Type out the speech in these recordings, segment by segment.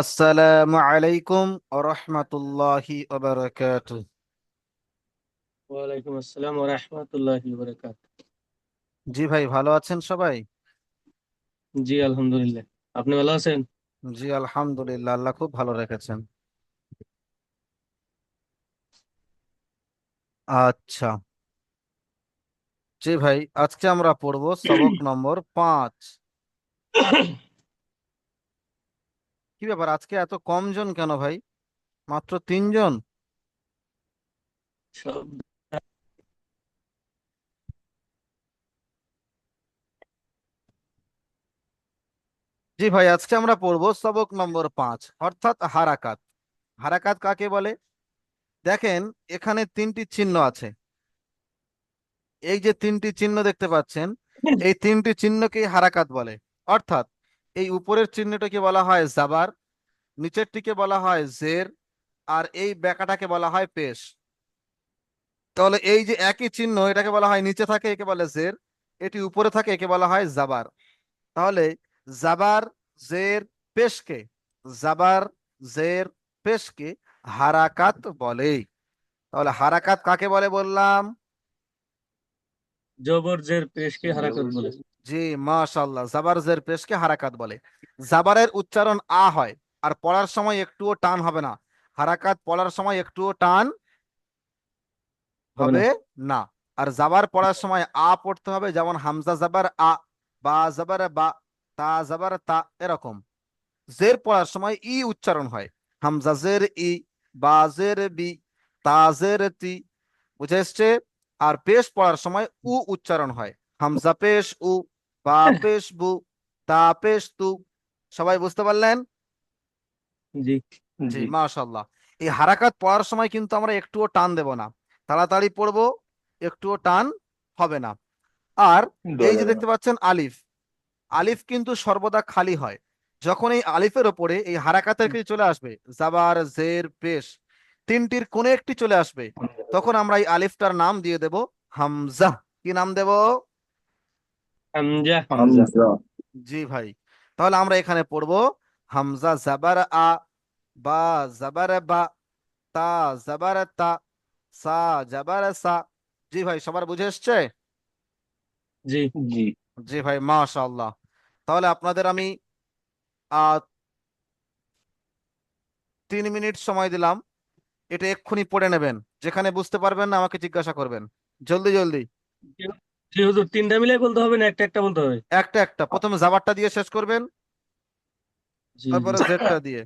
আসসালামু আলাইকুম রহমতুল্লাহি ওবারাকাতুহ। ওয়ালাইকুম আসসালাম ওয়া রাহমাতুল্লাহি ওয়া বারাকাতুহু। জি ভাই, ভালো আছেন সবাই? জি আলহামদুলিল্লাহ। আপনি ভালো আছেন? জি আলহামদুলিল্লাহ, আল্লাহ খুব ভালো রেখেছেন। আচ্ছা, জি ভাই, আজকে আমরা পড়বো সবক নম্বর 5। কি ব্যাপার, আজকে এত কম জন কেন ভাই? মাত্র 3 জন? সব জি ভাই, আজকে আমরা পড়বো সবক নম্বর 5, অর্থাৎ হারাকাত। হারাকাত কাকে বলে? দেখেন, এখানে 3টি চিহ্ন আছে। এই যে 3টি চিহ্ন দেখতে পাচ্ছেন, এই 3টি চিহ্নকেই হারাকাত বলে। অর্থাৎ এই উপরের চিহ্নটাকে বলা হয় জাবার, নিচেরটিকে বলা হয় জের, আর এই ব্যাকাটাকে বলা হয় পেশ। তাহলে এই যে একই চিহ্ন, এটাকে বলা হয় নিচে থাকে, একে বলে জের। এটি উপরে থাকে, একে বলা হয় জাবার। তাহলে জাবার, জের, পেশকে, জাবার, জের, পেশকে হারাকাত বলে। তাহলে হারাকাত কাকে বলে বললাম? জবর জের পেশকে হারাকাত বলে। জি, মাশাআল্লাহ, জাবার জের পেশকে হারাকাত বলে। জাবারের উচ্চারণ আ হয়, আর পড়ার সময় একটুও টান হবে না। হারাকাত পড়ার সময় একটুও টান হবে না। হবে না। আর জাবার পড়ার সময় আ পড়তে হবে, যেমন হামজা জাবার আ, বা জাবার বা, তা জাবার তা, এরকম। জের পড়ার সময় ই উচ্চারণ হয়, হামজা জের ই, বা জের বি, তা জের তি। বুঝে এসছে? আর পেশ পড়ার সময় উ উচ্চারণ হয়, হামজা পেশ উ, বা পেশ বু, তা পেশ তু। সবাই বুঝতে পারলেন? জি জি জি। মাশাআল্লাহ। এই হারাকাত পড়ার সময় কিন্তু আমরা একটুও টান দেব না, তাড়াতাড়ি পড়বো, একটুও টান হবে না। আর দেওয়া এই যে যাবে না। দেখতে পাচ্ছেন আলিফ, আলিফ কিন্তু সর্বদা খালি হয়। যখন এই আলিফের ওপরে এই হারাকাতের কিছু চলে আসবে, জাবার জের পেশ, তিনটির কোন একটি চলে আসবে, তখন আমরা এই আলিফটার নাম দিয়ে দেব হামজা। কি নাম দেব? হামজা। হামজা। জি ভাই। তাহলে আমরা এখানে পড়বো হামজা জাবার আ, বা জাবার বা, তা জাবার তা, সা জাবার সা। জি ভাই, সবার বুঝে এসছে? জি। জি। জি ভাই মাশাআল্লাহ। তাহলে আপনাদের আমি আহ 3 মিনিট সময় দিলাম, এটা এক্ষুনি পড়ে নেবেন। যেখানে বুঝতে পারবেন না আমাকে জিজ্ঞাসা করবেন, জলদি জলদি। জি হুজুর, তিনটা মিলে বলতে হবে না একটা একটা বলতে হবে? একটা একটা, প্রথমে জাবারটা দিয়ে শেষ করবেন, জি জি। তারপরে জেডটা দিয়ে।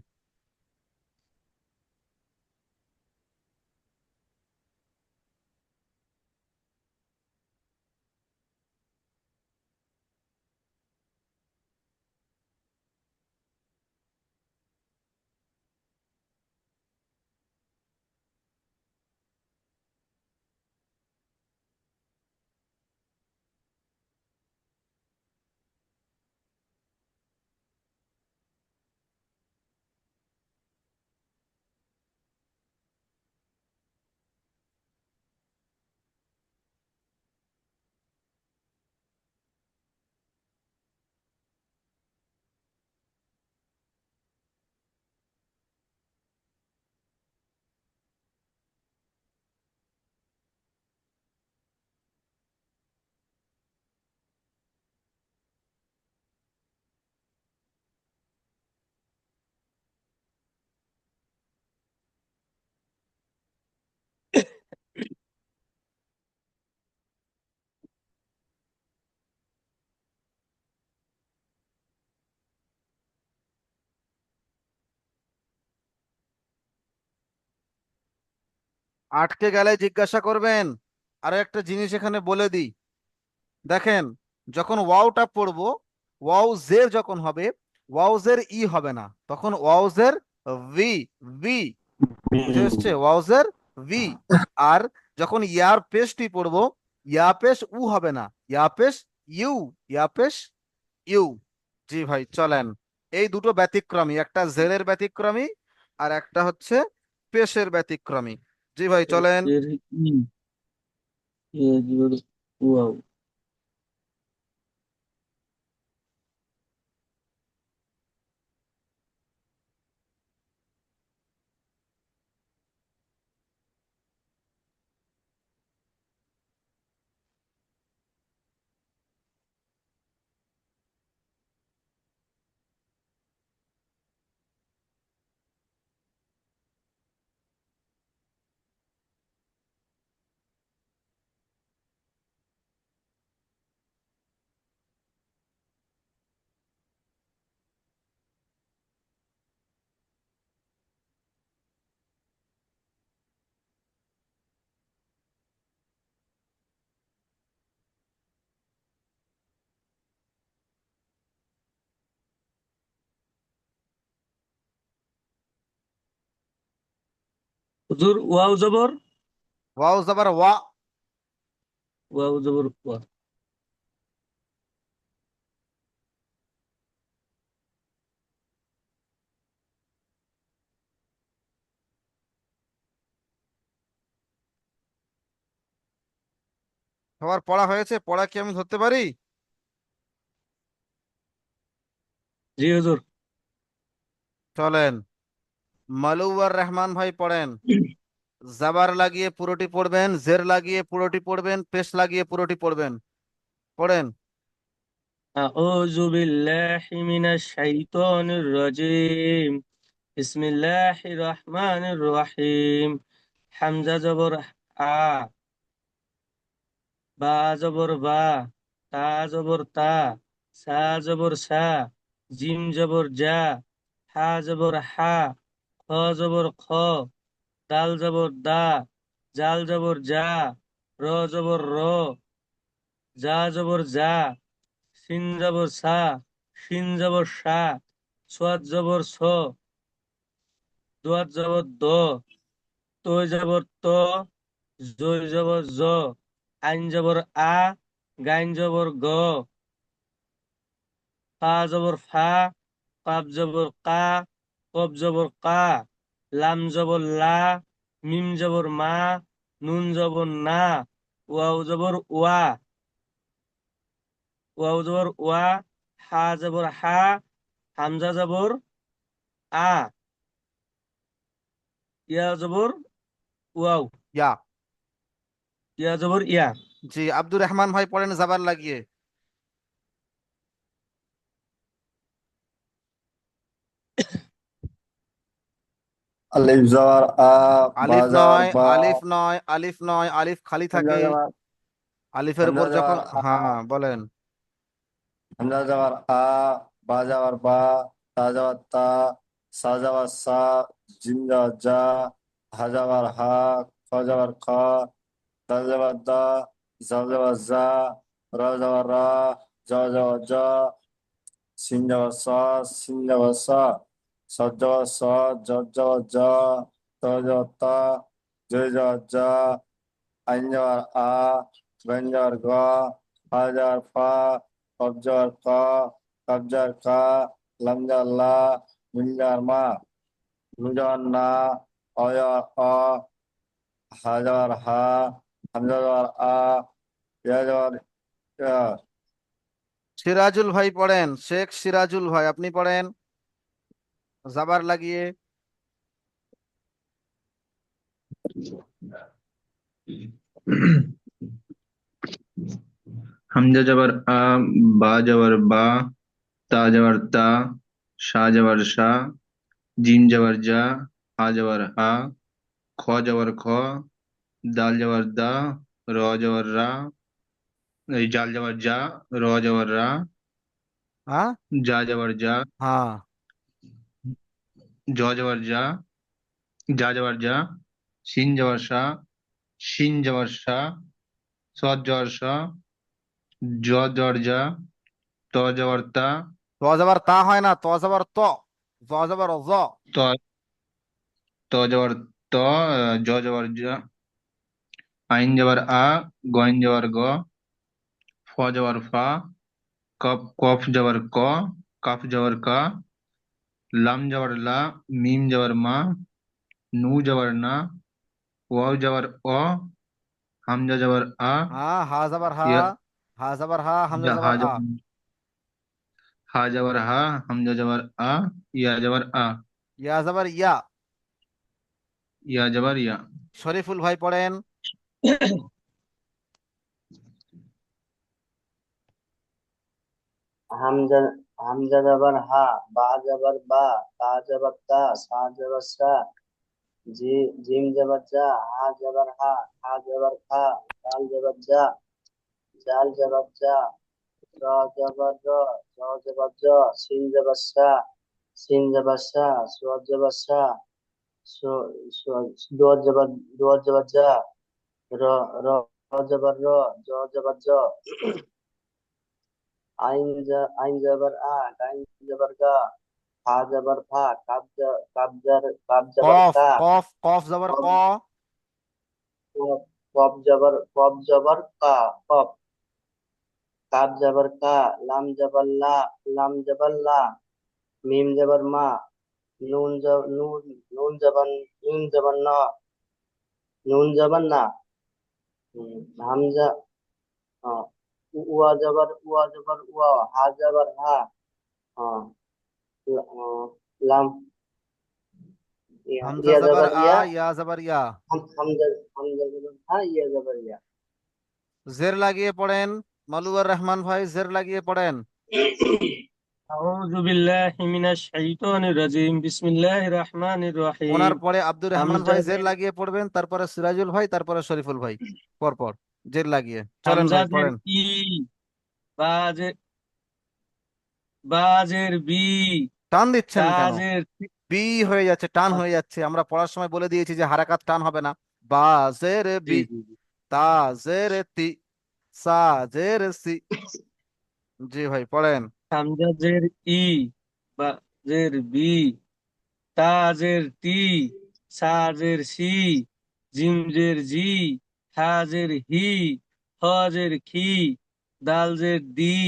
8কে গেলে জিজ্ঞাসা করবেন। আরো একটা জিনিস এখানে বলে দিই, দেখেন, যখন ওয়াওটা পড়বো, ওয়াও জের যখন হবে, ওয়াও জের ই হবে না, তখন ওয়াও জের ভি, ভি। বুঝে এসছে? ওয়াও জের ভি। আর যখন ইয়ার পেশটি পড়বো, ইয়া পেশ উ হবে না, ইয়া পেশ ইউ, ইয়া পেশ ইউ। জি ভাই, চলেন। এই দুটো ব্যতিক্রমী, একটা জেরের ব্যতিক্রমী, আর একটা হচ্ছে পেশের ব্যতিক্রমী। জি ভাই, চলেন। এর ই এর ওয়াও। হুজুর ওয়াও জবর, ওয়াও জবর ওয়া। ওয়াও জবর ওয়া। সবার পড়া হয়েছে? পড়া কি আমি ধরতে পারি? জি হুজুর। চলেন, মালুয়ার রহমান ভাই পড়েন। জাবার লাগিয়ে পুরোটি পড়বেন, জের লাগিয়ে পুরোটি পড়বেন, পেশ লাগিয়ে পুরোটি পড়বেন। পড়েন। আউযু বিল্লাহি মিনাশ শাইতানির রাজিম। বিসমিল্লাহির রহমানির রহিম। হামজা জবর আ, বা জবর বা, তা জবর তা, সা জবর সা, জিম জবর জা, হা জবর হা, খ জবর খ, দাল জবর দা, জাল জবর জা, র জবর র, জা জবর জা, সিন জবর সা, শিন জবর সা, সোয়াদ জবর স, দোয়াত জবর দ, তৈ জবর ত, জয় জবর জ, আইন জবর আ, গাইন জবর গ, ফা জবর ফা, কাব জবর কা, কব জবর কা, লাম জবর লা, মিম জবর মা, নুন জবর না, ওয়াও জবর ওয়া, ওয়াও জবর ওয়া, হা জবর হা, হামজা জবর আ, ইয়া জবর ওয়াও, ইয়া। ইয়া জবর ইয়া। জি, আব্দুর রহমান ভাই পড়েন জাবার লাগিয়ে। আলিফ জবর আ, বা আলিফ জবর নয়, বা, আলিফ নয়, আলিফ নয়, আলিফ খালি হামজা থাকে। জবর আলিফের হামজা উপর জবর যখন, আ, হ্যাঁ বলেন। হামজা জবর আ, বা জবর বা, তা জবর তা, সা জবর সা, জিম জবর জা, হা জবর হা, খ জবর খ, দাল জবর দা, জাল জবর জা, র জবর রা, জ জবর জ, সিন জবর সা, সিন জবর সা, সদ জবর স, জ জবর জ, ত জবর তা, জয় জবর জা, আইন জবর আ, গাইন জবর গ, ফা জবর ফা, কফ জবর ক, কফ জবর কা, লাম জবর লা, মিম জবর মা, নুন জবর না, অ জবর অ, হা জবর হা, হামজা জবর আ, ইয়া জবর ইয়া। সিরাজুল ভাই পড়েন, শেখ সিরাজুল ভাই আপনি পড়েন জাবার লাগিয়ে। হামজা জবর আ, বা জবর বা, তা জবর তা, শা জবর শা, জিম জবর জা, হা জবর হা, খ জবর খ, দাল জবর দা, র জবর রা, এই জাল জবর জা, র জবর রা, হ্যাঁ। জা জবর জা, হ্যাঁ। জ জবর জা, জা জবর জা, শিন জবর শা, শিন জবর শা, সদ জবর স, জ জবর জা, ত জবর তা, ত জবর তা হয় না, ত জবর ত, জ জবর জ। ত ত জবর ত, জ জবর জা, আইন জবর আ, গইন জবর গ, ফ জবর ফা, কফ কফ জবর ক, কাফ জবর কা, লাম জবর লা, মিম জবর মা, নু জবর না, ওয়াও জবর অ, হামজা জবর আ, হ্যাঁ, হা জবর হা, ইয়া হা জবর হা, হামজা হা জবর আ। জবর হা জবর হা, হামজা জবর আ, ইয়া জবর আ, ইয়া জবর ইয়া। ইয়া জবর ইয়া। শরীফুল ভাই পড়েন। হামজা হামজা জবর হা, বা জবর বা, তা জবর তা, সা জবর সা, জিম জবর জা, হা জবর হা, খা জবর খা, দাল জবর জা, জাল জবর জা, র জবর র, জ জবর জ, সিন জবর সা, সিন জবর সা, সোয়াদ জবর সা, দোয়াত জবর জা, র র জবর র, জ জবর জ, আইন জবর আ, গাইন জবর গা, ফা জবর ফা, কাব জবর কফ কা, কফ কফ জবর ক, কফ কফ জবর কা, কফ, কাব জবর কা, লাম জবর লা, মিম জবর মা, নুন জবর না, নুন জবর না, হামজা, আহ, উয়া জবর উয়া, হা জবর হা, আহ, লাম, হামজা ইয়া জবর জবর আ, ইয়া, ইয়া জবর ইয়া। হামজা জবর হা, ইয়া জবর ইয়া। জের লাগিয়ে পড়েন মালুয়ার রহমান ভাই, জের লাগিয়ে পড়েন। أعوذ بالله من الشيطان الرجيم بسم الله الرحمن الرحيم ওনার পরে আব্দুর রহমান ভাই জের হামজাজের লাগিয়ে পড়বেন, তারপরে সিরাজুল ভাই, তারপরে শরীফুল ভাই, পরপর জের লাগিয়ে চলেন ভাই হামজাজের পড়েন। ই, বাজের বাজের বি, টান দিচ্ছেন কেন? তাজের বি হয়ে যাচ্ছে, টান হয়ে যাচ্ছে। আমরা পড়ার সময় বলে দিয়েছি যে হারাকাত টান হবে না। বা জের জি বি, জি জি। তা জের তি, সা জের সি। জি ভাই পড়েন। হামজাজের ই, বাজের বি, তাজের তি, সাজের সি, জিমজের জি, হাজের হি, হজের খি, দালজের দি,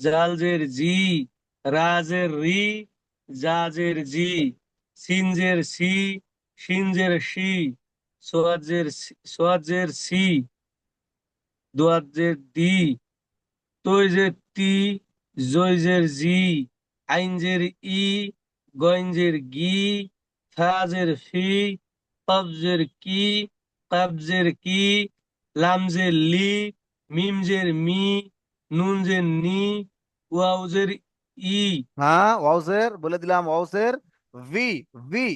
জালজের জি, রাজের রি, জাজের জি, সিনজের সি, সিনজের সি, সোয়াজের সি, দোয়াজের দি, তৈজের তি, জৈজের জি, আইনজের ই, গইঞ্জের গি, ফাজের ফি, কবজের কি, কাবজের কি, লামজের লি, মিমজের মি, নুনজের নি, ওয়াউজের ই, হ্যাঁ ওয়াউজের বলে দিলাম, ওয়াউজের ভি, ভি।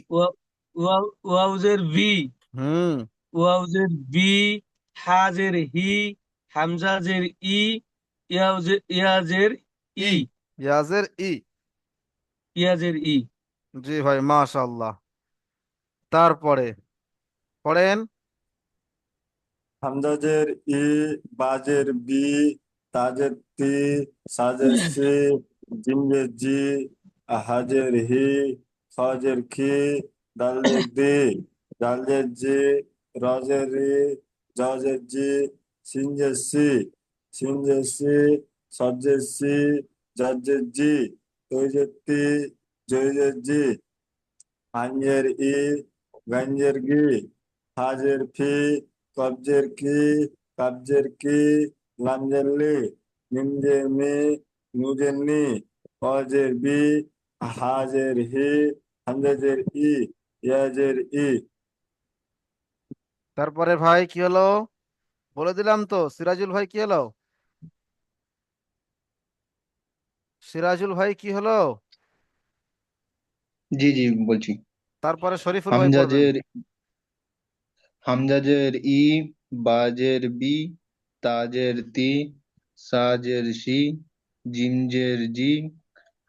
ওয়াউজের ভি, হুম। ওয়াউজের বি, হাজের হি, হামজাজের ই, ইয়াজের ই, ই, ইয়াজের ই। ইয়াজের ই। জি ভাই মাশাআল্লাহ। তারপরে পড়েন। হামজাজের ই, বাজের বি, তাজের তি, সাজের সি, জিমজের জি, হাজের হি, খজের খি, দালজের দি, জালজের জি, রজের রি, জজের জি, সিনজের সি, সিনজের সি, সজের সি, জজের জি, তৈজের তি, জয়জের জি, হাঞ্জের ই, গঞ্জের গি, হাজের ফি, কবজের কি, কাবজের কি, লামজের লি, মিমজের মি, নুজের নি, অজের বি, হাজের হি, হামজাজের ই, ইয়াজের ই। তারপরে ভাই কি হলো বলে দিলাম তো, সিরাজুল ভাই কি হলো? সিরাজুল ভাই কি হলো? জি জি বলছি। তারপরে শরীফুল ভাই পড়বেন। হামজাজের হামজাজের ই, বাজের বি, তাজের তি, সাজের সি, জিমজের জি,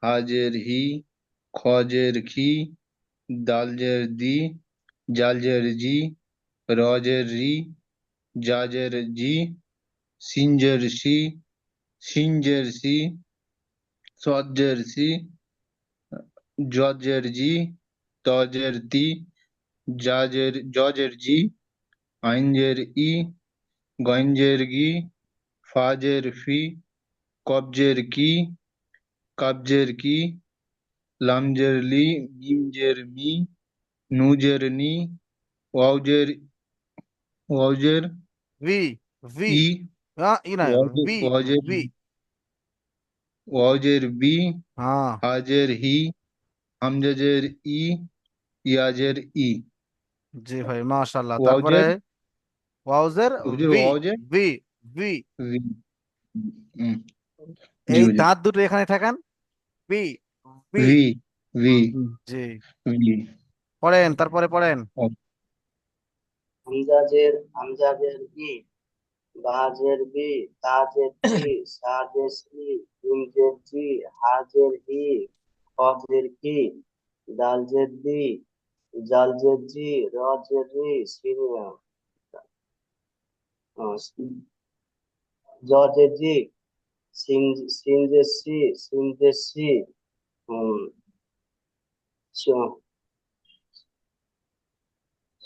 হাজের হি, খজের খি, দালজের দি, জালজের জি, রজের রি, জাজের জি, সিনজের সি, সিনজের সি, সজের সি, জজের জি, তজের তি, জজের জি, আইনজের ই, গঞ্জের গি, ফাজের ফি, কবজের কি, কাবজের কি, লামজের লি, মিমজের মি, নুজের নি, ওয়াউজের ওয়াউজের ভি, ভি। ই, হ্যাঁ ই নয়, ভি, ওয়াজের ভি। ওয়াউজের বি, হ্যাঁ। হাজের হি, হামজাজের ই, ইয়াজের ই, জি ভাই মাশাআল্লাহ। তারপরে ওয়াউজের ওয়াউজের হুজুর ভি, ওয়াউজের ভি, ভি। জি হুম, জি এই হুজুর। দাঁত দুটো এখানে ঠাকান। ভি, ভি। ভি ভি জি ভি পড়েন, তারপরে পড়েন। হামজাজের ই, বাজের বি, তাজের তি, সাজের সি, জিমজের জি, হাজের হি, খজের কি, দালজের দি, জালজের জি, রজের রি, জজের জি, সিনজের সি, সিনজের সি, সু-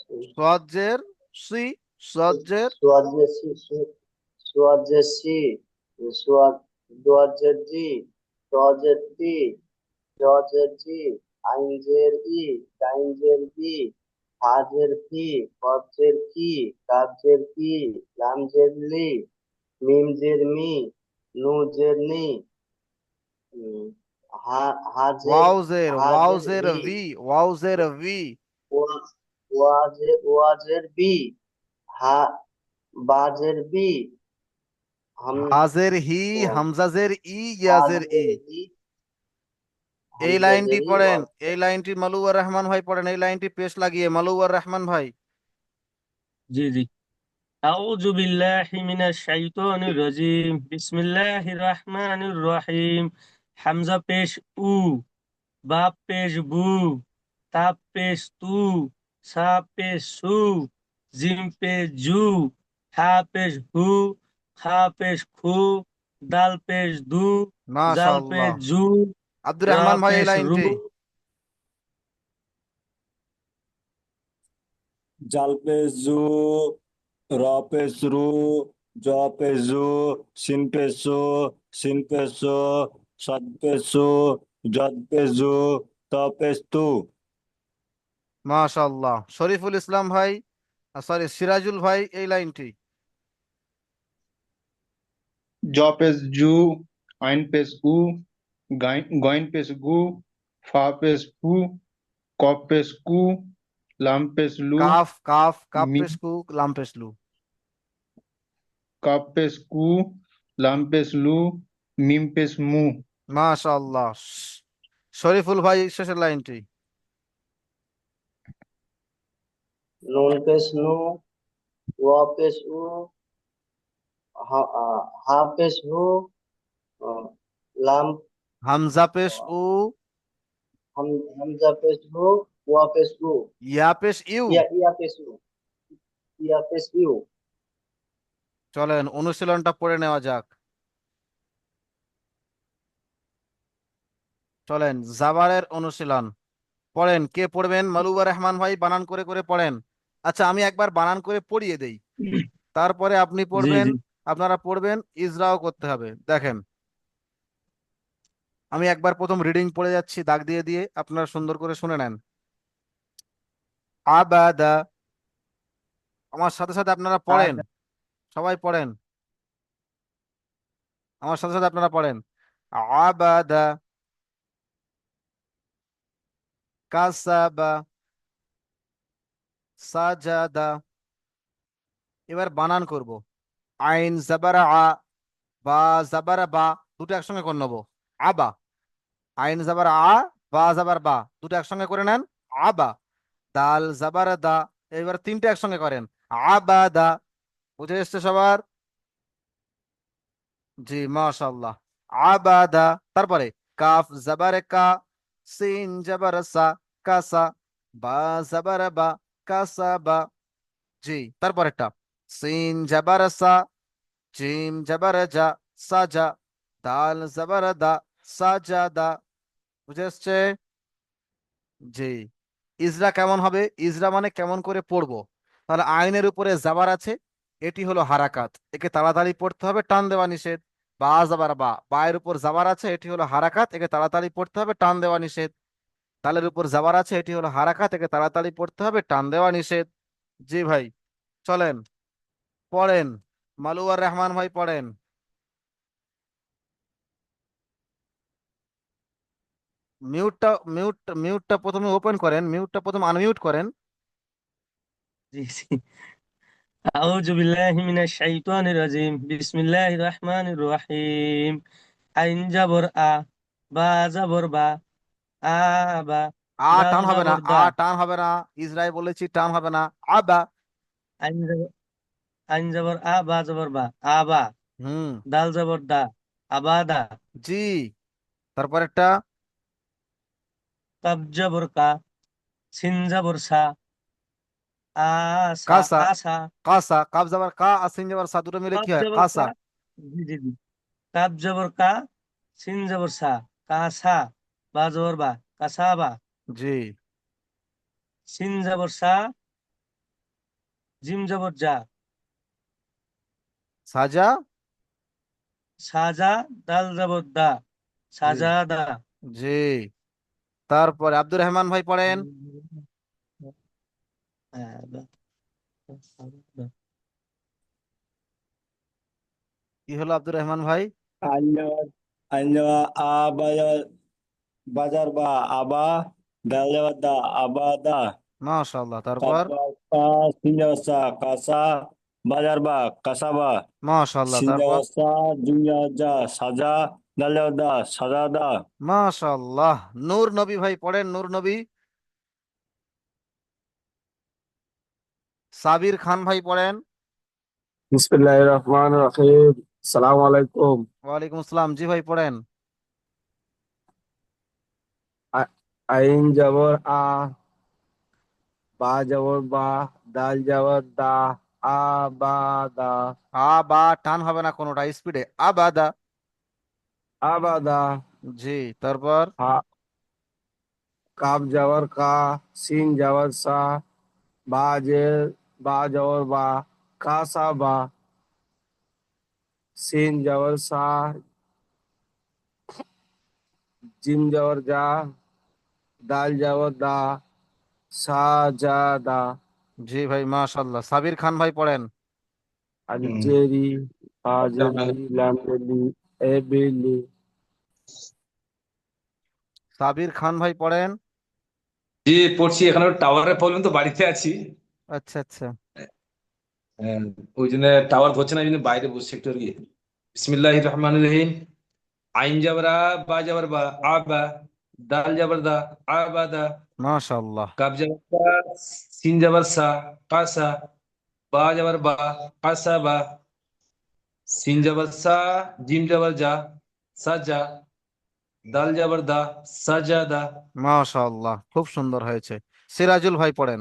সু- সজ্জের সি, সজ্জের সুয়াজেসি সুয়াজেসি সুয়াজ দুয়াজের জি দজের দি জজের জি আইনজের ই টাইনজের বি হাজের ফি কজের কি কাজের কি লামজের লি মিমজের মি নুজের নি হাজের ওয়াউজের, হাজের ওয়াউজের ভি ভি, ওয়াউজের ভি, ওয়াজের বি হা বাজের বি হাম হাজের হি, ও হামজাজের ই, ইয়াজের ই। হাজের ই এই লাইনটি হামজাজের ই পড়েন, এই লাইনটি মালুয়ার রহমান ভাই পড়েন, এই লাইনটি পেশ লাগিয়ে মালুয়ার রহমান ভাই। জি জি। আউযু বিল্লাহি মিনাশ শাইতানির রাজিম, বিসমিল্লাহির রহমানির রহিম। হামজা পেশ উ, বা পেশ বু, তা পেশ তু, সা পেশ সু, জিম পেশ জু, হা পেশ হু, খা পেশ খু, দাল পেশ দু, জাল পেশ মাশাআল্লাহ। জু, আব্দুর রা রহমান ভাই এই পেশ রু। লাইনটি। জাল পে জু, র পে রু, জ পে জু, সিন পে সো, সদ পে সু, জদ পে জু, ত পে তু। মাশাআল্লাহ। শরীফুল ইসলাম ভাই, সরি সিরাজুল ভাই এই লাইনটি। জ পেশ জু, আইন পেশ উ, গইন পেশ গু, ফা পেশ ফু, কফ পেশ কু, লাম পেশ লু, কাফ, কাফ, কাপ মিম পেশ কু, লাম পেশ লু। কাপ পেশ কু, লাম পেশ লু, মিম পেশ মু। মাশাআল্লাহ। শরীফুল ভাই শেষের লাইনটি। নুন পেশ নু ওয়া পেশ উ হা পেশ হু আহ, লাম হামজা পেশ উ, হামজা পেশ হু ওয়া পেশ উ ইয়া পেশ ইউ। ইয়া পেশ উ ইয়া পেশ ইউ চলেন অনুশীলনটা পড়ে নেওয়া যাক। চলেন জাবারের অনুশীলন পড়েন। কে পড়বেন? মালুবা রহমান ভাই বানান করে করে পড়েন। আচ্ছা আমি একবার বানান করে পড়িয়ে দেই, তারপরে আপনি জি পড়বেন। জি আপনারা পড়বেন, ইজরাও করতে হবে। দেখেন আমি একবার প্রথম রিডিং পড়ে যাচ্ছি দাগ দিয়ে দিয়ে, আপনারা সুন্দর করে শুনে নেন। আবাদা, আমার সাথে সাথে আপনারা পড়েন, সবাই পড়েন, আমার সাথে সাথে আপনারা পড়েন। আবাদা, কাসাবা, সাজাদা। এবার বানান করব। আইন জাবারা আ, বা জাবারা বা, দুটো একসঙ্গে করে নেবো। আবা, আইন জাবার আ, বা জাবার বা, দুটো একসঙ্গে করে নেন। আবা। দাল জাবার দা, এবার তিনটে একসঙ্গে করেন। আবাদা। বুঝে এসছে সবার? জি মাশাআল্লাহ। আবাদা। তারপরে কাফ জাবার কা, সিন জাবার সা, কাসা, বা জাবার বা, কাসা বা। জি তারপরেরটা সিন জাবার সা, জিম জাবার যা, সাজা, দাল জাবার দা, সাজাদা। বুঝে এসছে? জি। ইজরা কেমন হবে? ইজরা মানে কেমন করে পড়বো। তাহলে আইনের উপরে জাবার আছে, এটি হলো হারাকাত, একে তাড়াতাড়ি পড়তে হবে, টান দেওয়া নিষেধ। বা জাবার বা, বায়ের উপর জাবার আছে, এটি হলো হারাকাত, একে তাড়াতাড়ি পড়তে হবে, টান দেওয়া নিষেধ। তালের উপর জাবার আছে, এটি হলো হারাকাত, একে তাড়াতাড়ি পড়তে হবে, টান দেওয়া নিষেধ। জি ভাই। চলেন পড়েন, মালুয়ার রহমান ভাই পড়েন। মিউটটা, মিউটটা প্রথমে ওপেন করেন, মিউটটা প্রথমে আনমিউট করেন। জি জি। আউযু বিল্লাহি মিনাশ শাইতানির রাজিম, বিসমিল্লাহির রহমানির রহিম। আইন যাবর আ, বা যাবর বা, আবা, আ দাল টান হবে না, যাবর আ দা, টান হবে না। ইসরায়েল বলেছি টান হবে না। আবা। আইন যাবর আইন যাবর আ, বা যাবর বা, আবা, হুম। দাল যাবর দা, আবাদা, জি। তারপর একটা কাব যাবর কা, সিন যাবর সা, আসা, কাসা, কাসা, কাসা, কাব যাবার কা, আসিন যাবার সা, দুটো মিলে কাব কি হয়? যাবর কাসা। কা, জি জি জি, কাব যাবর কা, সিন যাবর সা, কাসা, বা যাবর বা, কাসাবা, জি। সিন জবর সা, জিম জবর জা, সাজা। সাজা, দাল জবর দা, জি। সাজাদা। জি। তারপরে আব্দুর রহমান ভাই পড়েন। হ্যাঁ, কি হলো আব্দুর রহমান ভাই? আইন যাওয়া আ বাজার বাজার বা আবা, ডাল যাওয়ার দা আবাদা, মাশাআল্লাহ। তারপর? তারপর কা সিন যাওয়ার সা কাসা, বাজার বা কাসাবা, মাশাআল্লাহ। সিন তারপর? যাওয়ার সা জিম যাওয়ার যা সাজা, ডাল যাওয়ার দা সাজাদা। মাশাআল্লাহ। নূর নবী ভাই পড়েন, নূর নবী। সাবির খান ভাই পড়েন। বিসমিল্লাহির রহমানির রহিম। আসসালামু আলাইকুম। ওয়ালাইকুম আসসালাম। জি ভাই পড়েন। আ- আইন যাবর আ, বা যাবর বা, দাল যাবর দা, আ বা দা, আ বা টান হবে না কোনোটা, স্পিডে আবাদা। আবাদা। জি। তারপর? হা কাব যাবর কা, সিন যাবর সা, বা যাবর বা, কাসা বা, সিন যাবর সা, জিম যাবর যা, দাল যাবর দা, সাজাদা। জি ভাই মাশাআল্লাহ। সাবির খান ভাই পড়েন। আলজেরি, হাজেরি, লামজেলি, এবিলি। সাবির খান ভাই পড়েন। জি পড়ছি, এখানে টাওয়ারের প্রবলেম তো, বাড়িতে আছি। আচ্ছা আচ্ছা। হ্যাঁ, ওই জন্য টাওয়ার ধরছে না, ওই জন্য বাইরে বসছি একটু আর কি। বিসমিল্লাহির রহমানির রহিম। আইন যাবরা, বা যাবার বা, আবা, দাল যাবার দা, আবাদা, মাশাআল্লাহ। কাব যাবার কা, সিন যাবার সা, কাসা, বা যাবার বা, কাসা বা, সিন যাবার সা, জিম যাবার যা, সাজা, দাল যাবার দা, সাজাদা। মাশাআল্লাহ, খুব সুন্দর হয়েছে। সিরাজুল ভাই পড়েন।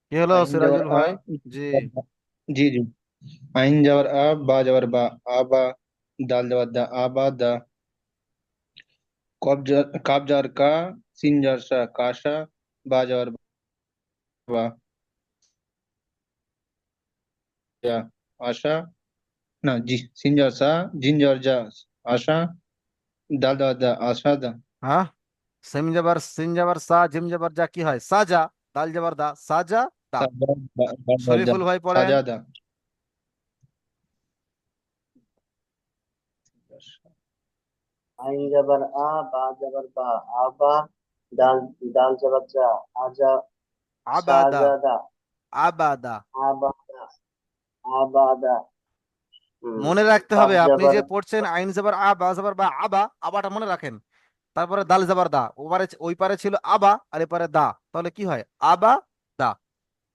কি হলো আইন যাওয়ার সিরাজুল আ, ভাই? জি। জি জি। আইন যাওয়ার আ, বা যাওয়ার বা, আবা, দাল যাওয়ার দা, আবাদা, কাব যাওয়ার কা, সিন যাওয়ার সা, কাসা, বা যাওয়ার বা, যা, আশা, না জি, সিন যাওয়ার সা, জিন যাওয়ার যা, আশা, দাল যাওয়ার দা, আশাদা। হ্যাঁ। সিম জাবার, সিন জাবার সা, জিম জাবার যা, কি হয়? সাজা। দাল জাবার দা, সাজা দা। সাজা, শরীফুল ভাই পড়েন। সাজাদা। আইন যাবার আ, বা যাবার বা, আবা, দাল দাল যাবার যা, আজা, আবাদা। সাজাদা, আবাদা। আবাদা, আবাদা। মনে রাখতে কাব হবে, আপনি যাবার যে পড়ছেন আইন জাবার আ, বা জাবার বা, আবা, আবাটা মনে রাখেন। তারপরে দাল জাবার দা, ওপারে ওই পারে ছিল আবা, আর এপারে দা, তাহলে কি হয়? আবা দা।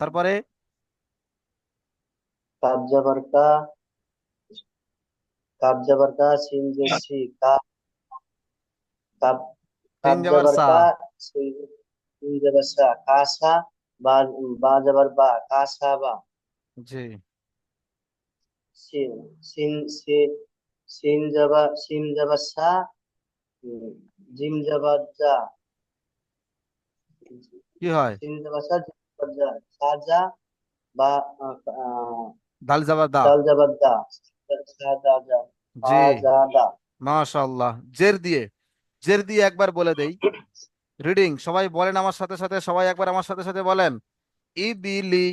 তারপরে? কাব যাবার কা, কাব যাবার কা, সিন যে সি, কাব সিন কাব জাবার যাবার সা। কা, সিন সিন যাবার সা, কাসা, বা বা যাবার বা, কাসা বা, জি। সিন সিন সিন সিন যাবার সা, উম, জিম যাবার যা, কি হয়? সিন যাবার সা, জিম যাবার যা, সাজা, বা দাল জাবার দা। দাল যাবার দা, সাজা দা, জি। সাজাদা। মাশাআল্লাহ। জের দিয়ে, জের দিয়ে একবার বলে দেই। রিডিং সবাই বলেন আমার সাথে সাথে, সবাই একবার আমার সাথে সাথে বলেন। ইবিলি,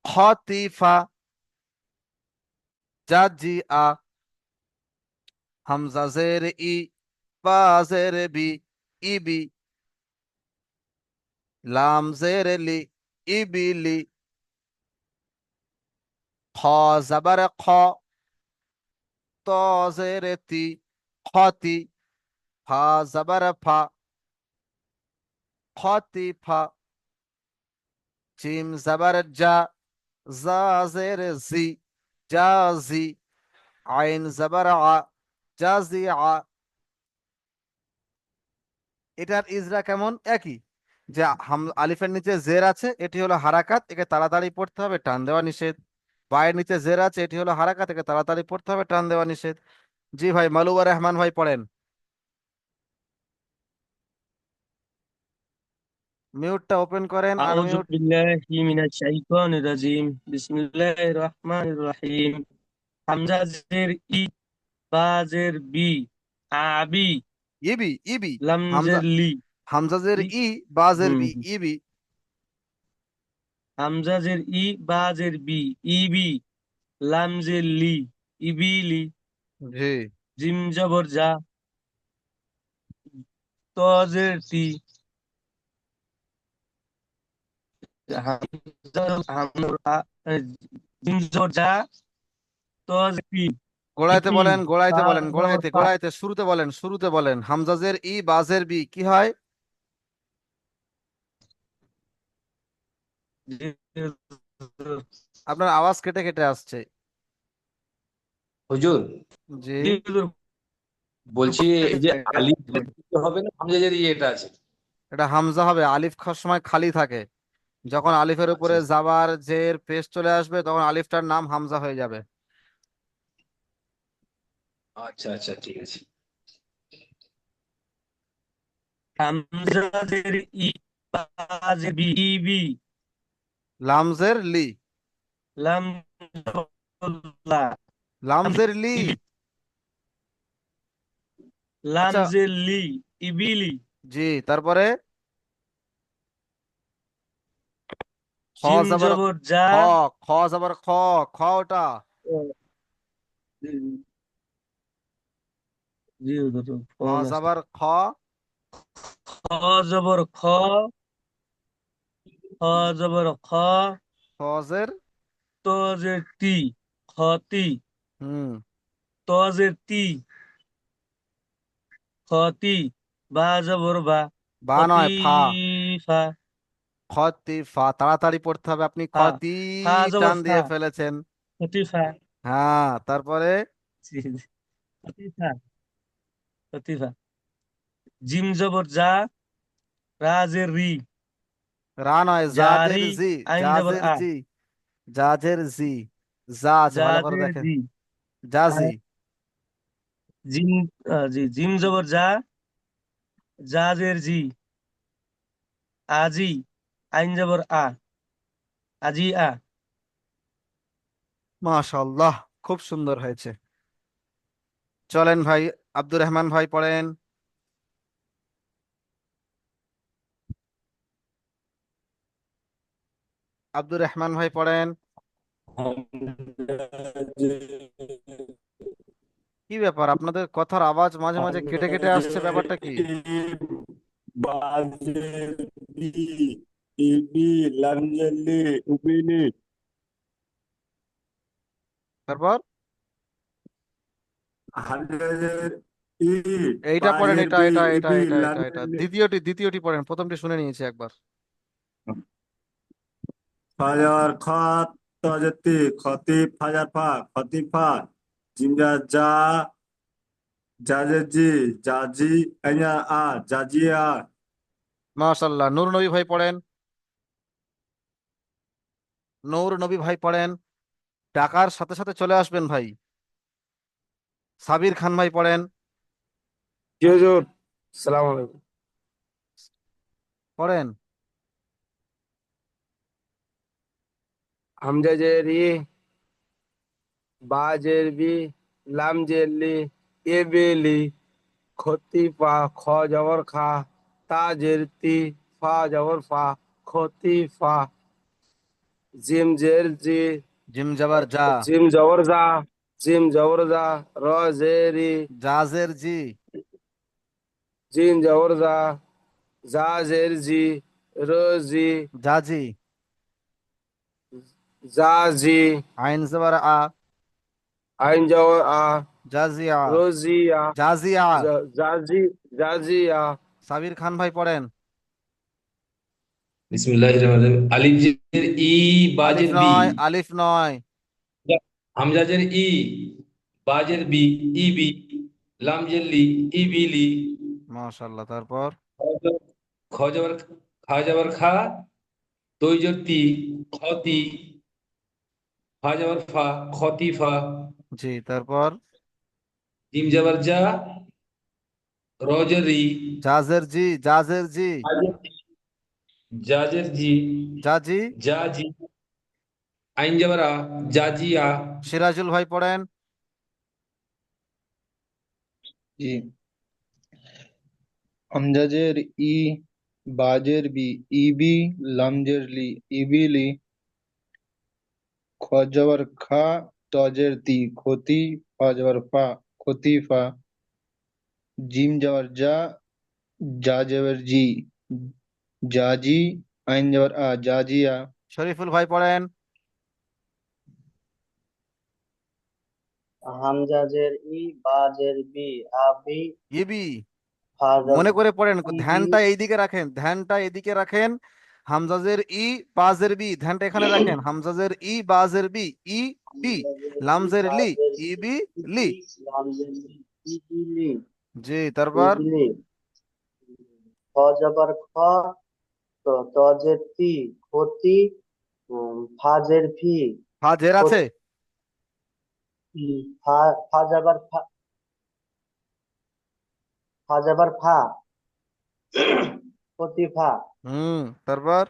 খতিফা, জাজিআ, হামজা জের ই, বা জের বি, ইবি, লাম জের লি, ইবিলি, খ জাবার খ, ত জের তি, খতি, ফা জাবার ফা, খতিফা, জিম জাবার যা, জা জের জি, জাজি, আইন জাবার আ, জাজি আ। এটার ইজরা কেমন? একই। যে আলিফের নিচে জের আছে, এটি হলো হারাকাত, একে তাড়াতাড়ি পড়তে হবে, টান দেওয়া নিষেধ। বায়ের নিচে জের আছে, এটি হলো হারাকা, থেকে তাড়াতাড়ি পড়তে হবে, টান দেওয়া নিষেধ। জি ভাই, মালুবা রহমান ভাই পড়েন। মিউটটা ওপেন করেন, আউযু আনমিউট। বিল্লাহি মিনাশ শাইতানির রাজিম। বিসমিল্লাহির রহমানির রহিম। হামজা জের ই, বা জের বি, আবি, ইবি, ইবি। লাম হামজা, জের লি, হামজাজের ই, ই, বাজের হুম বি, হুম। ইবি। হামজা জের ই, বা জের বি, ইবি, লাম জের লি, ইবিলি। জি। জিম জবর জা, ত জের তি, হামজা জিম জবর জা, ত জের তি, গোড়াইতে ইতি, বলেন, ফা গোড়াইতে বলেন, জবর গোড়াইতে, ফা, গোড়াইতে, শুরুতে বলেন, শুরুতে বলেন। হামজাজের ই, বাজের বি, কি হয়? আপনার আওয়াজ কেটে কেটে আসছে। হুজুর জি। বলছি এই যে আলিফ হবে না হামজা যে এটা আছে। এটা হামজা হবে, আলিফ খাওয়ার সময় খালি থাকে। যখন আলিফের আচ্ছা উপরে জাবার জের পেশ চলে আসবে, তখন আলিফটার নাম হামজা হয়ে যাবে। আচ্ছা আচ্ছা ঠিক আছে। হামজা জের ই, বা জের বি, ইবি, লামজের লি, লাম জবর লা, লামজের লি। লাম আচ্ছা। জের লি, ইবিলি। জি, তারপরে খ জিম জবর জবর যা, খ, খ জবর খ, খ ওটা। জি জি হুজুর, খ ফোন আসছে। জবর খ, খ জবর খ, খ জবর খ, খজের। ত জের তি, খতি, হুম। ত জের তি, খতি, বা জবর বা, বা নয়, ফা। খতিফা, খতি ফা, তাড়াতাড়ি পড়তে হবে, আপনি ফা, খতি ফা জবর টান ফা, দিয়ে ফেলেছেন। খতিফা, হ্যাঁ, তারপরে জি, জি, খতিফা, খতিফা। জিম জবর যা, রা জের রি, রা নয়, জাজের জারি, জি, আইন জবর জাজের আ, জি, জাজের জি। যা আছে, জা ভালো করে জের দেখেন। জি, জাজি। জিম, জি, জিম জবর যা, জাজের জি, আজি, আইন জবর আ, আজি আ। মাশাআল্লাহ, খুব সুন্দর হয়েছে। চলেন ভাই, আব্দুর রহমান ভাই পড়েন। আব্দুর রহমান ভাই পড়েন। কি ব্যাপার, আপনাদের কথার আওয়াজ মাঝে মাঝে কেটে কেটে আসছে, ব্যাপারটা কি? বাজের বি, ইবি, লামজেলি, উবিলি। তারপর হামজাজের ই, এইটা পড়েন, বাজের এটা বি, এটা এটা ইবি, এটা এটা এটা লামজেলি। দ্বিতীয়টি, দ্বিতীয়টি পড়েন, প্রথমটি শুনে নিয়েছি একবার। ফাজার খাত, তজতি, খতি, ফাজার ফা, খতিফা। জিমজা যা, জাজের জি, জাজি, আইনা আ, জাজিয়া। মাশাআল্লাহ, নূর নবী ভাই পড়েন। নূর নবী ভাই পড়েন। টাকার সাথে সাথে চলে আসবেন ভাই। সাবির খান ভাই পড়েন। জি হুজুর, সালাম আলাইকুম। পড়েন। হামজা জের ই, বা জের বি, লাম জের লি, এ বেলি, খতি পা, খ জবর খা, তা জের তি, ফা জবর ফা, খতি ফা। জিম জের জি, জিম জবর যা, জিম জবর জা, জিম জবর জা, র জের ই, জাজের জি, জিম জবর জা, জা জের জি, র জি, জাজি। জা জি, আইন জবর আ, আইন জবর আ, জাজিয়া, রোজিয়া, জাজিয়া। জাজি, জাজিয়া। সাবির খান ভাই পড়েন। বিসমিল্লাহির রহমানির রহিম। আলিফ জের ই, আলিফ বাজের বি, নয়, আলিফ নয়। হামজা জের ই, বাজের বি, ইবি, লাম জের লি, ইবিলি। মাশাআল্লাহ, তারপর খ জবর খা জবর খা, তৈ জবর তি, খতি, হ ফা জবর ফা, খতিফা। জি, তারপর জিম জবর জা, র জের রি, জাজের জি, জাজের জি, জাজের জি, জাজি। জাজি। আইন জবর আ, জাজিয়া। সিরাজুল ভাই পড়েন। জি, হামজাজের ই, বাজের বি, ইবি, লামজের লি, ইবিলি, খ জবর খা, তজের তি, খতি, ফা জবর ফা, খতিফা, জিম জবর জা, জা জবর জি, জাজি, আইন জবর আ, জাজিয়া। শরীফুল ভাই পড়েন। হামজাজের ই, বাজের বি, আবি, ইবি, ফাজার মনে করে পড়েন, ইবি, ধ্যানটা এইদিকে রাখেন, ধ্যানটা এদিকে রাখেন। হামজাজের ই, বাজের বি, ধ্যানটা এখানে রাখেন। হামজাজের ই, বাজের বি, ই বি, হামজাজের ই, লামজের লি, বাজের ইবি লি। ইবি, লামজের লি, ইবিলি, জি, তারপর ইবলি। ফজবর খ, তো তজের তি, ক্ষতি, ফাজের ফি, ফাজের আছে। ক্ষতি, ফাজাবার ফা, ফাজাবার ফা, ক্ষতিফা, তারপর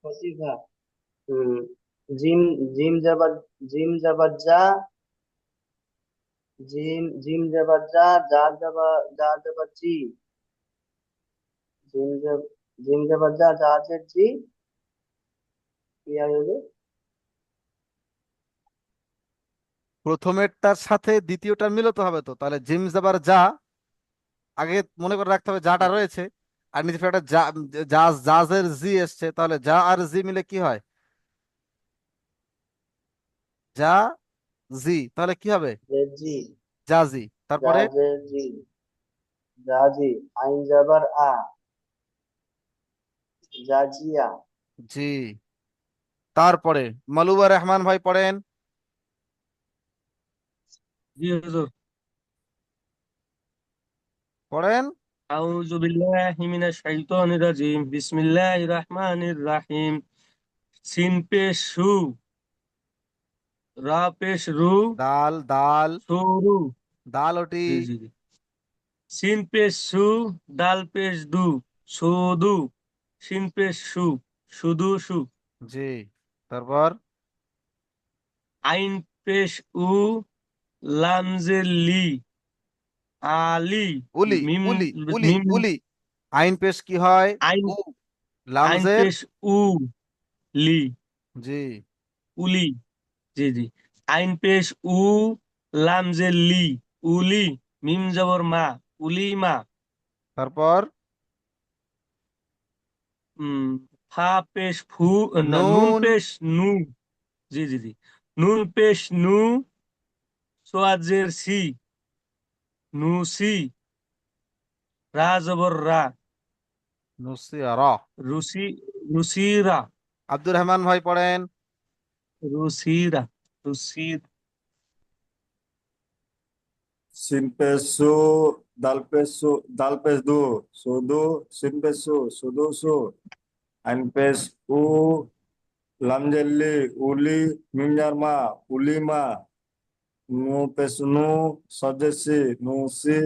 ক্ষতিফা। হম জিম, জিম যাবার, জিম যাবার যা, জিম যাবার যা, যা যাবার জি, জিম যাব, জিম যাবার যা, জাহাজের জি, কি হবে? প্রথমেরটার সাথে দ্বিতীয়টার মিলতে হবে, তো তাহলে জিম জাবার যা, আগে মনে করে রাখতে হবে যাটা রয়েছে, আর নিচে একটা জাজ, জাজের জি এসছে, তাহলে যা আর জি মিলে কি হয়? যা জি, তাহলে কি হবে? জি, জাজি। তারপরে জাহাজের জি, জাজি। আইন যাবার আ, জাজিয়া। জি, তারপরে মালুবা রহমান ভাই পড়েন। জি হুজুর। পড়েন। আউযু বিল্লাহি মিনাশ শাইতানির রাজিম, বিসমিল্লাহির রাহমানির রাহিম। সিন পেশ সু, রা পেশ রু, দাল, দাল, সুরু। দাল ওটি। জি জি জি। সিন পেশ সু, দাল পেশ দু, সুদু। সিন পেশ সু, শুধু সু। জি, তারপর আইন পেশ উ, লামজে লি, আলি। উলি, মিম, উলি, উলি, মিম। উলি। আইন পেশ কি হয়? আইন, উ, আইন লামজের পেশ উ, লি, জি, উলি। জি জি। আইন পেশ উ, লামজে লি, উলি। মিম জবর মা, উলি মা। তারপর উম ফা পেশ ফু, না নুন নুন, পেশ নু। জি জি জি। নুন পেশ নু, সোয়াজের সি, নু সি। রা জবর রা, নুসিরা। রুসি, রুসিরা। আব্দুর রহমান ভাই পড়েন। রুসিরা, Rusi. sin peso, dal peso, sudo, sin peso, sudo su, ain pes u, lam jelly, uli, minjarma, ulima, nu pes nu, sajesi, nu si,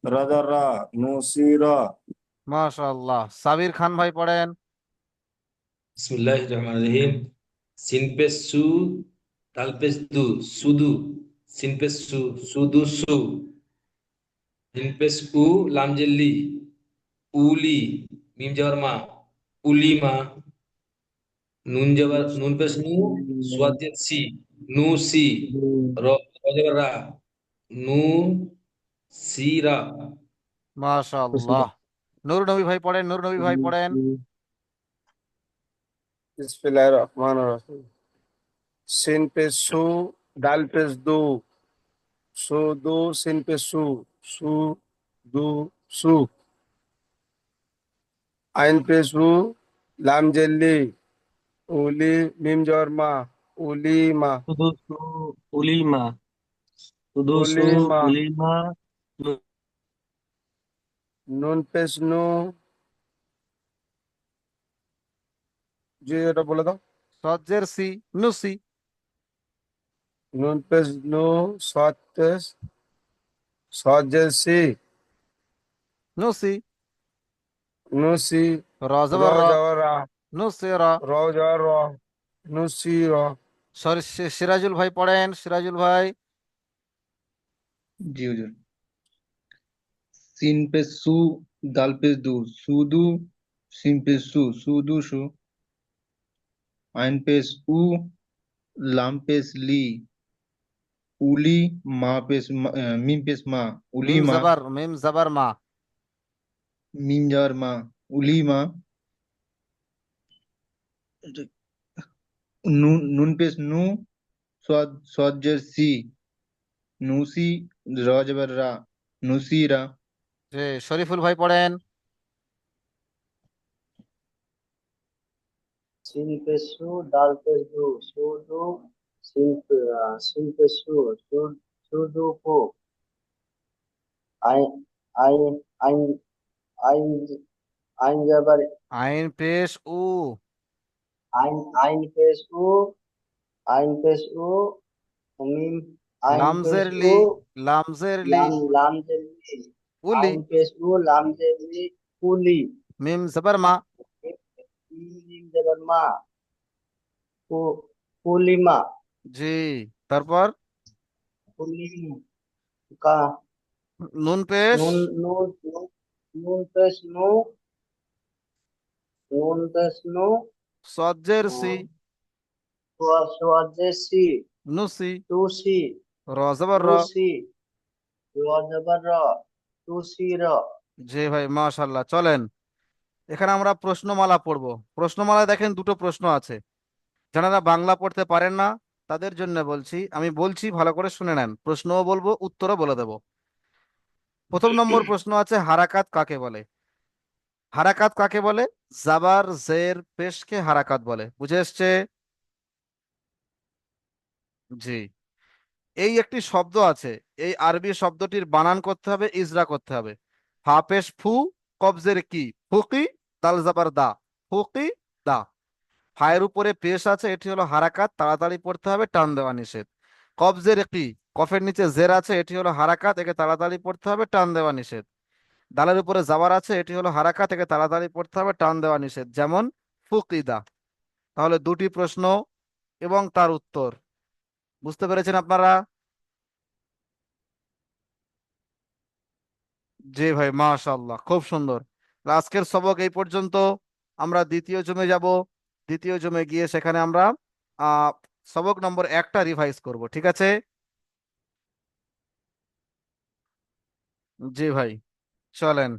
radara, nu sira. মাশাআল্লাহ। সাবির খান ভাই পড়েন। বিসমিল্লাহির রহমানির রহিম। সিন পেশ সু, দাল পেশ দু, সুদু। সিন পেশ সু, সুদু সু। জিম পেশ উ, লাম জের লি, উলি। মিম জবর মা, উলিমা। নুন পেশ নু, সোয়াদ জের সি, নু সি। র, র জবর রা, নু সিরা। মাশাআল্লাহ। নূর নবী ভাই পড়েন, নূর নবী ভাই পড়েন। বিসমিল্লাহির রহমানির রহিম। সিন পে সু, ডাল পে দু, সু দু, সিন পে সু, সু দু সু। আইন পে সু, লাম জেল্লি, উলি, মিম জবর মা, উলিমা, সুদুসু, উলিমা। সুদুসু, উলিমা। উলিমা। নুন পে নু, জি এটা বলে দাও। সজ্জের সি, নুসি। নুন পেশ নু, সৎ পেশ সজের সি, নুসি। নুসি, র র জবর র। জবর রা, নুসি র। র জবর র, নুসি র। সরি, সিরাজুল ভাই পড়েন, সিরাজুল ভাই। জি হুজুর। সিন पे সু, দাল पे দু, সুদু। সিন पे সু, সুদু সু। আইন पे উ, লাম पे লি, উলি। মিম पे মা, উলি মা। মিম জবর মা। মিম যাওয়ার মা, উলি মা। নুন নুন पे নু, সদ সজ্জের সি, নুসি। র জবর রা, নুসিরা। যে শরীফুল ভাই পড়েন। সিন पे सु, दाल पे दू, सुदू। सिन पे सुदू को। आइन आइन आइन आइन आइन जबर আইন পেশ উ। आइन आइन पेश उ, आइन पेश उ, मीम आइन पेश লামজের লি। उ, লামজের লি। लाम जेली। উলি। आइन पेश उ, लाम जेली। कुली। মিম জবর মা। मीम जबर मा। कु कुलिमा। জি। তারপর कुलिम का। নুন পেশ नून नून नून नून पेश नु, नून पेश नु। সজ্জের সি, स्वदेशी। নুসি। टूसी। র জবর র। टूसी। र जबर र। टूसी र। জি ভাই, মাশাল্লাহ। চলেন, এখানে আমরা প্রশ্নমালা পড়বো। প্রশ্নমালায় দেখেন দুটো প্রশ্ন আছে। যারা বাংলা পড়তে পারেন না তাদের জন্য বলছি, আমি বলছি ভালো করে শুনে নেন, প্রশ্নও বলবো উত্তরও বলে দেবো। প্রথম নম্বর প্রশ্ন আছে, হারাকাত কাকে বলে? হারাকাত কাকে বলে? জাবার জের পেশকে হারাকাত বলে। বুঝে এসছে? জি। এই একটি শব্দ আছে, এই আরবি শব্দটির বানান করতে হবে, ইজরা করতে হবে। ফা পেশ ফু, কবজের কি, ফুকি। দাল জাবার দা, ফুকি দা। ফায়ের উপরে পেশ আছে, এটি হলো হারাকাত, তাড়াতাড়ি পড়তে হবে, টান দেওয়া নিষেধ। কবজের কি, কফের নিচে জের আছে, এটি হলো হারাকাত, একে তাড়াতাড়ি পড়তে হবে, টান দেওয়া নিষেধ। দালের উপরে জাবার আছে, এটি হলো হারাকাত, একে তাড়াতাড়ি পড়তে হবে, টান দেওয়া নিষেধ, যেমন ফুকিদা। তাহলে দুটি প্রশ্ন এবং তার উত্তর বুঝতে পেরেছেন আপনারা? জি ভাই, মাশাআল্লাহ, খুব সুন্দর। আজকের সবক এই পর্যন্ত। আমরা দ্বিতীয় জমে যাব। দ্বিতীয় জমে গিয়ে সেখানে আমরা আহ সবক নম্বর 1টা রিভাইজ করব, ঠিক আছে? জি ভাই, চলেন।